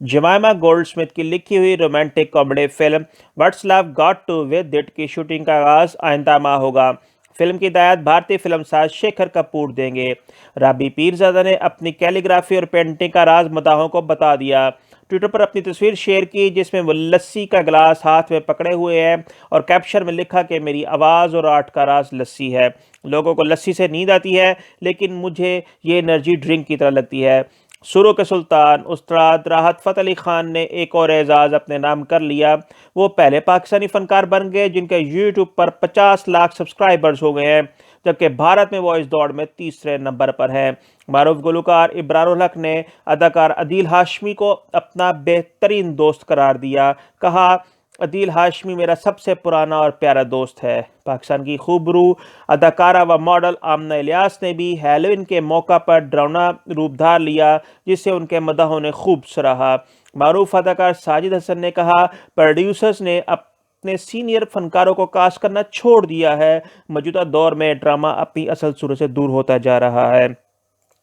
जमाइमा Goldsmith की लिखी हुई romantic comedy film what's love got to with it की शूटिंग का आगाज आइंदा माह होगा। फिल्म की हिदायत भारतीय फिल्मसाज शेखर कपूर देंगे। राबी पीरजादा ने अपनी कैलीग्राफी और पेंटिंग का राज मदाहों को बता दिया। ट्विटर पर अपनी तस्वीर शेयर की जिसमें वो लस्सी का गिलास हाथ में पकड़े हुए हैं और कैप्शन में लिखा कि मेरी आवाज़ और आर्ट का राज लस्सी है। लोगों को लस्सी से नींद आती है, लेकिन मुझे ये एनर्जी ड्रिंक की तरह लगती है। सुरों के सुल्तान उस्ताद राहत फ़तेह अली खान ने एक और एजाज़ अपने नाम कर लिया। वो पहले पाकिस्तानी फ़नकार बन गए जिनके यूट्यूब पर 50 लाख सब्सक्राइबर्स हो गए हैं, जबकि भारत में वो इस दौड़ में तीसरे नंबर पर हैं। मारूफ गुलकार इब्रारुल हक ने अदाकार अदील हाशमी को अपना बेहतरीन दोस्त करार दिया। कहा, अदील हाशमी मेरा सबसे पुराना और प्यारा दोस्त है। पाकिस्तान की खूबरू अदाकारा व मॉडल आमना इलियास ने भी हैलोवीन के मौका पर डरावना रूप धार लिया, जिसे उनके मदाहों ने खूब सराहा। मारूफ अदाकार साजिद हसन ने कहा, प्रोड्यूसर्स ने अपने सीनियर फनकारों को कास्ट करना छोड़ दिया है। मौजूदा दौर में ड्रामा अपनी असल सूरत से दूर होता जा रहा है।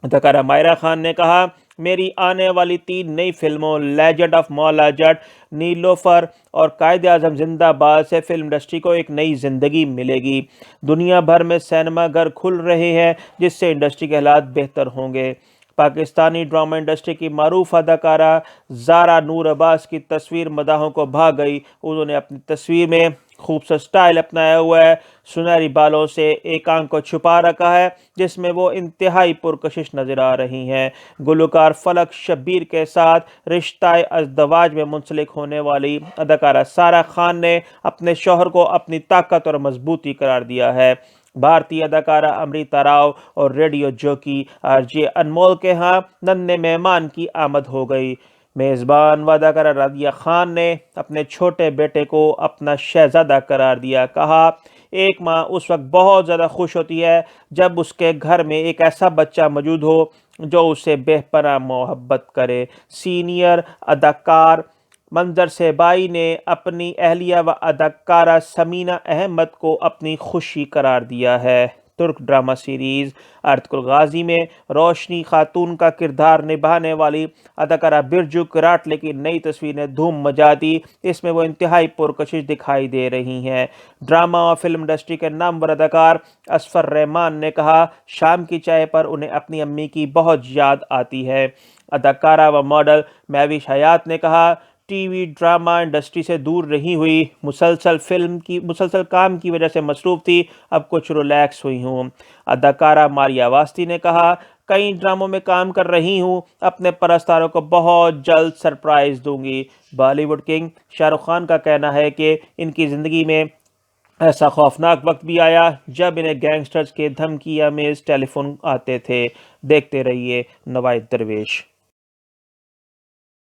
अदाकारा मायरा खान ने कहा, मेरी आने वाली 3 नई फिल्मों लेजेंड ऑफ मौला जट, नीलोफर और कायदे आज़म जिंदाबाद से फिल्म इंडस्ट्री को एक नई जिंदगी मिलेगी। दुनिया भर में सिनेमा घर खुल रहे हैं, जिससे इंडस्ट्री के हालात बेहतर होंगे। पाकिस्तानी ड्रामा इंडस्ट्री की मारूफ अदाकारा ज़ारा नूर अब्बास की तस्वीर मदाहों को भा गई। उन्होंने अपनी तस्वीर में खूबसूरत स्टाइल अपनाया हुआ है। सुनहरी बालों से एक आंख को छुपा रखा है, जिसमें वो इंतहाई पुरकशिश नजर आ रही हैं। गुलकार फलक शब्बीर के साथ रिश्ता अज़दवाज में मुंसलिक होने वाली अदाकारा सारा खान ने अपने शौहर को अपनी ताकत और मजबूती करार दिया है। भारतीय अदाकारा अमृता राव और रेडियो जॉकी आरजे अनमोल के यहाँ नन्हे मेहमान की आमद हो गई। मेज़बान व अदाकारा रादिया खान ने अपने छोटे बेटे को अपना शहजादा करार दिया। कहा, एक माँ उस वक्त बहुत ज़्यादा खुश होती है जब उसके घर में एक ऐसा बच्चा मौजूद हो जो उसे बेपनाह मोहब्बत करे। सीनियर अदाकार मंजर सेबाई ने अपनी अहलिया व अदाकारा समीना अहमद को अपनी खुशी करार दिया है। तुर्क ड्रामा सीरीज़ अर्तुगरुल गाजी में रोशनी खातून का किरदार निभाने वाली अदाकारा बिरजू कराटले की नई तस्वीर ने धूम मचा दी। इसमें वो इंतहाई पुरकशिश दिखाई दे रही हैं। ड्रामा और फिल्म इंडस्ट्री के नामवर अदाकार असफर रहमान ने कहा, शाम की चाय पर उन्हें अपनी अम्मी की बहुत याद आती है। अदाकारा व मॉडल महविश हयात ने कहा, टीवी ड्रामा इंडस्ट्री से दूर रही हुई, मुसलसल काम की वजह से मसरूफ़ थी, अब कुछ रिलैक्स हुई हूँ। अदाकारा मारिया वास्ती ने कहा, कई ड्रामों में काम कर रही हूँ, अपने परस्तारों को बहुत जल्द सरप्राइज़ दूंगी। बॉलीवुड किंग शाहरुख खान का कहना है कि इनकी ज़िंदगी में ऐसा खौफनाक वक्त भी आया जब इन्हें गैंगस्टर्स के धमकी आमेज़ टेलीफोन आते थे। देखते रहिए नवाइद दरवेश।